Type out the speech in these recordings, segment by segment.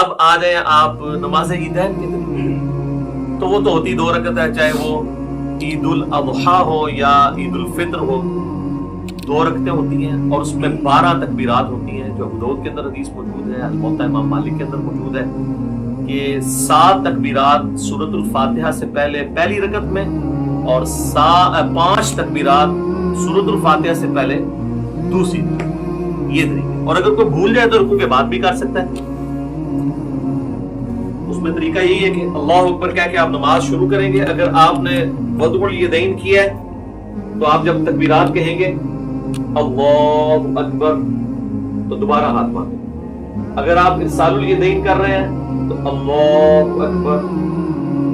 اب آ جائیں آپ نماز عیدین کے دن، تو وہ تو ہوتی 2 رکعت ہے، چاہے وہ عید الاضحیٰ ہو یا عید الفطر ہو، 2 رکعتیں ہوتی ہیں اور اس میں 12 تکبیرات ہوتی ہیں، جو ابو داؤد کے اندر حدیث موجود ہے، الموطا امام مالک کے اندر موجود ہے کہ 7 تکبیرات سورۃ الفاتحہ سے پہلے پہلی رکعت میں، اور 5 تکبیرات سورۃ الفاتحہ سے پہلے دوسری، یہ طریقہ۔ اور اگر کوئی بھول جائے تو رکوع کے بعد بھی کر سکتا ہے۔ اس میں طریقہ یہی ہے کہ اللہ اکبر کہہ کے آپ نماز شروع کریں گے۔ اگر آپ نے وضع الیدین کیا ہے تو آپ جب تکبیرات کہیں گے اللہ اکبر تو دوبارہ ہاتھ باندھیں۔ اگر آپ ارسال الیدین کر رہے ہیں تو اللہ اکبر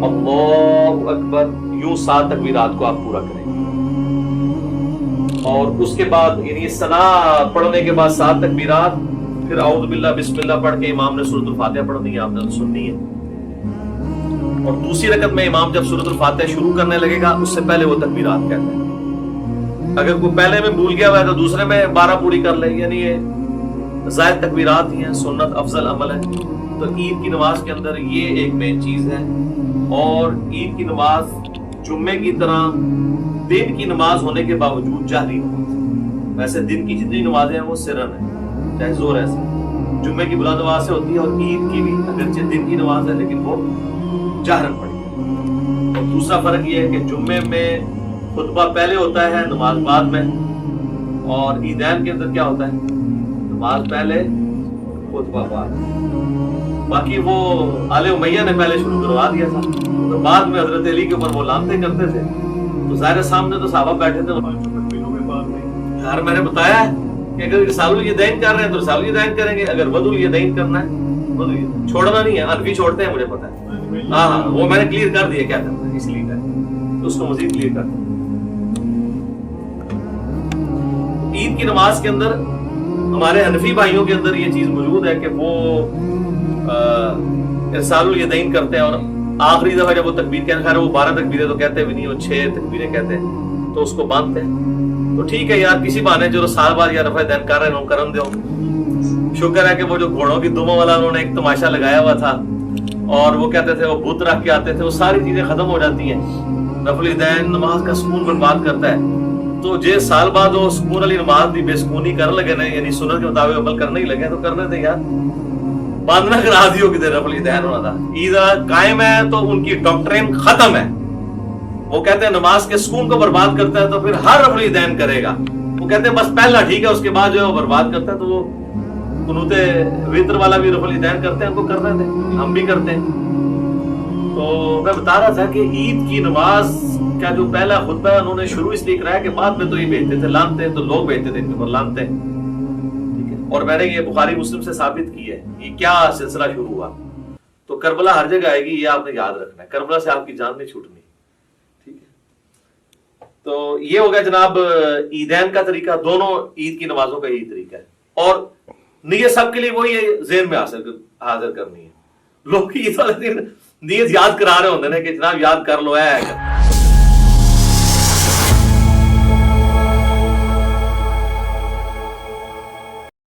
اللہ اکبر، یوں 7 تکبیرات کو آپ پورا کریں گے۔ اور اس کے بعد یعنی ثنا پڑھنے کے بعد 7 تکبیرات، پھر اعوذ باللہ بسم اللہ پڑھ کے امام نے سورۃ الفاتحہ پڑھنی ہے، آپ نے سننی ہے۔ اور دوسری رکعت میں امام جب سورۃ الفاتحہ شروع کرنے لگے گا اس سے پہلے وہ تکبیرات کہتے ہیں۔ اگر کوئی پہلے میں بھول گیا ہوا ہے تو دوسرے میں 12 پوری کر لے، یعنی یہ زائد تکبیرات ہی ہیں، سنت افضل عمل ہے۔ تو عید کی نماز کے اندر یہ ایک مین چیز ہے۔ اور عید کی نماز جمعے کی طرح دن کی نماز ہونے کے باوجود جہری نماز، ویسے دن کی جتنی نمازیں ہیں وہ سرن ہیں، چاہے زور ایسے جمعے کی بلند آواز سے ہوتی ہے، اور عید کی بھی اگرچہ دن کی نماز ہے لیکن وہ جہرن پڑی ہے۔ اور دوسرا فرق یہ ہے کہ جمعے میں خطبہ پہلے ہوتا ہے، نماز بعد میں، اور عیدین کے اندر کیا ہوتا ہے، نماز پہلے خطبہ بعد۔ باقی وہ آل امیہ نے پہلے شروع کروا دیا تھا، تو بعد میں حضرت علی کے اوپر وہ لانتے کرتے تھے، تو ظاہر سامنے تو صحابہ بیٹھے تھے۔ یار میں نے بتایا ہے کہ اگر ارسال الیدین کر رہے ہیں تو ارسال الیدین کریں گے، اگر وضع الیدین کرنا ہے چھوڑنا نہیں ہے، حنفی چھوڑتے ہیں مجھے پتا ہے، ہاں وہ میں نے کلیئر کر دیا کیا کرنا ہے، اس لیے تو اس کو مزید کلیئر کر دیا۔ عید کی نماز کے اندر ہمارے حنفی بھائیوں کے اندر یہ چیز موجود ہے کہ وہ ارسال الیدین کرتے ہیں، اور آخری دفعہ جب وہ تکبیر کہتے ہیں، خیر وہ 12 تکبیریں تو کہتے بھی نہیں، وہ 6 تکبیریں کہتے ہیں، تو اس کو باندھتے ہیں۔ تو ٹھیک ہے یار، کسی بہانے جو سال بعد یا رفع دین کر رہے ہیں کرم دو۔ شکر ہے کہ وہ جو گھوڑوں کی دموں والا انہوں نے ایک تماشا لگایا ہوا تھا، اور وہ کہتے تھے وہ بت رکھ کے آتے تھے، وہ ساری چیزیں ختم ہو جاتی ہیں۔ رفع الیدین نماز کا سکون برباد کرتا ہے، تو جے سال بعد وہ سکون والی نماز بھی بے سکونی کر لگے نا، یعنی سنت کے مطابق عمل کرنے ہی لگے، تو کرنے تھے یار، باندھنا کرا دیو کدھر رفع الیدین ہونا تھا۔ عید قائم ہے تو ان کی ڈاکٹرین ختم ہے، وہ کہتے ہیں نماز کے سکون کو برباد کرتا ہے تو پھر ہر رفع الیدین کرے گا، وہ کہتے ہیں بس پہلا ٹھیک ہے، اس کے بعد جو ہے وہ برباد کرتا ہے۔ تو وہ قنوت وتر والا بھی رفع الیدین کرتے ہیں، ان کو کرتے تھے، ہم بھی کرتے ہیں۔ تو میں بتا رہا تھا کہ عید کی نماز کا جو پہلا خطبہ ہے انہوں نے شروع اس لیے کرایا کہ بعد میں تو یہ بھیجتے تھے لانتے، تو لوگ بھیجتے تھے ان کے اوپر لانتے، ٹھیک ہے۔ اور میں نے یہ بخاری مسلم سے ثابت کی ہے یہ کیا سلسلہ شروع ہوا۔ تو کربلا ہر جگہ آئے گی، یہ آپ نے یاد رکھنا ہے، کربلا سے آپ کی جان نہیں چھوٹنی، ٹھیک ہے۔ تو یہ ہو گیا جناب عیدین کا طریقہ، دونوں عید کی نمازوں کا یہی طریقہ ہے۔ اور نیت سب کے لیے وہی ہے، ذہن میں حاضر کرنی ہے۔ لوگ عید والے دن نیت یاد کرا رہے ہوتے ہیں کہ جناب یاد کر لو ہے